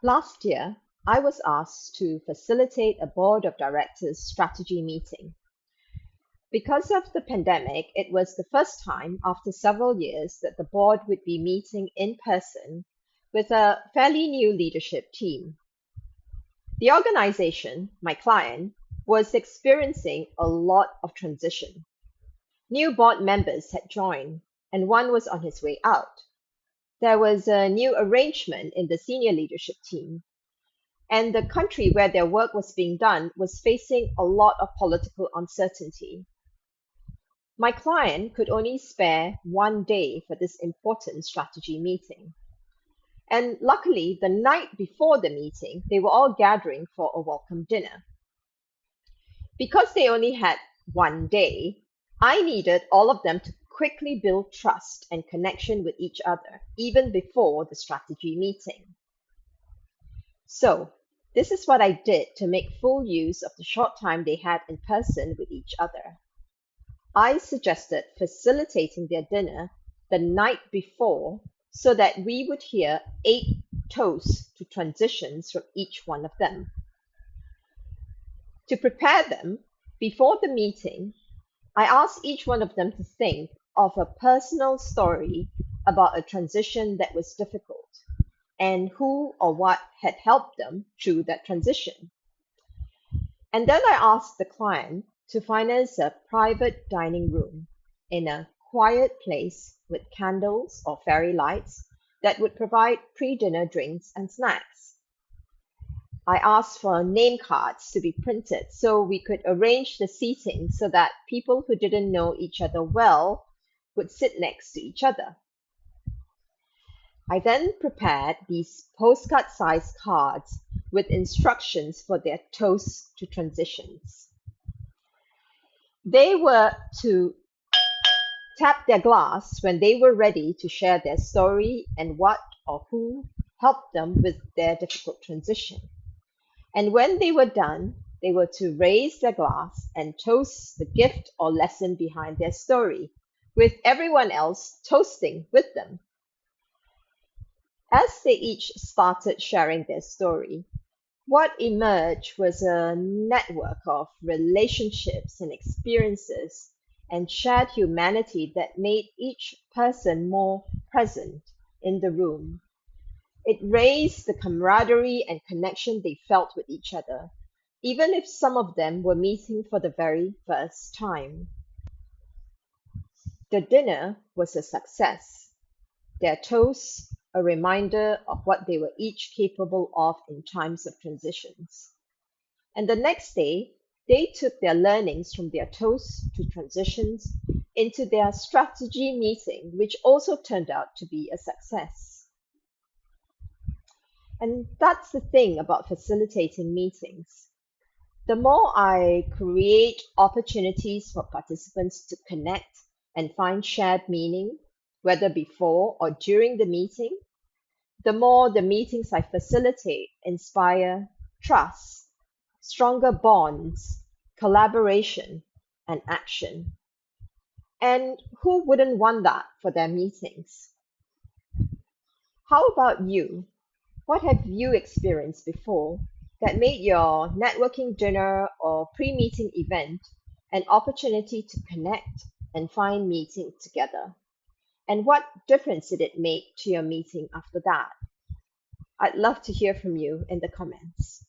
Last year, I was asked to facilitate a board of directors strategy meeting. Because of the pandemic, it was the first time after several years that the board would be meeting in person with a fairly new leadership team. The organization, my client, was experiencing a lot of transition. New board members had joined, and one was on his way out. There was a new arrangement in the senior leadership team, and the country where their work was being done was facing a lot of political uncertainty. My client could only spare one day for this important strategy meeting. And luckily, the night before the meeting, they were all gathering for a welcome dinner. Because they only had one day, I needed all of them to quickly build trust and connection with each other, even before the strategy meeting. So, this is what I did to make full use of the short time they had in person with each other. I suggested facilitating their dinner the night before so that we would hear 8 toasts to transitions from each one of them. To prepare them, before the meeting, I asked each one of them to think of a personal story about a transition that was difficult and who or what had helped them through that transition. And then I asked the client to find us a private dining room in a quiet place with candles or fairy lights that would provide pre-dinner drinks and snacks. I asked for name cards to be printed so we could arrange the seating so that people who didn't know each other well would sit next to each other. I then prepared these postcard-sized cards with instructions for their toast to transitions. They were to tap their glass when they were ready to share their story and what or who helped them with their difficult transition. And when they were done, they were to raise their glass and toast the gift or lesson behind their story, with everyone else toasting with them. As they each started sharing their story, what emerged was a network of relationships and experiences and shared humanity that made each person more present in the room. It raised the camaraderie and connection they felt with each other, even if some of them were meeting for the very first time. The dinner was a success, their toasts a reminder of what they were each capable of in times of transitions. And the next day, they took their learnings from their toasts to transitions into their strategy meeting, which also turned out to be a success. And that's the thing about facilitating meetings. The more I create opportunities for participants to connect and find shared meaning, whether before or during the meeting, the more the meetings I facilitate inspire trust, stronger bonds, collaboration, and action. And who wouldn't want that for their meetings? How about you? What have you experienced before that made your networking dinner or pre meeting event an opportunity to connect and find meeting together? And what difference did it make to your meeting after that? I'd love to hear from you in the comments.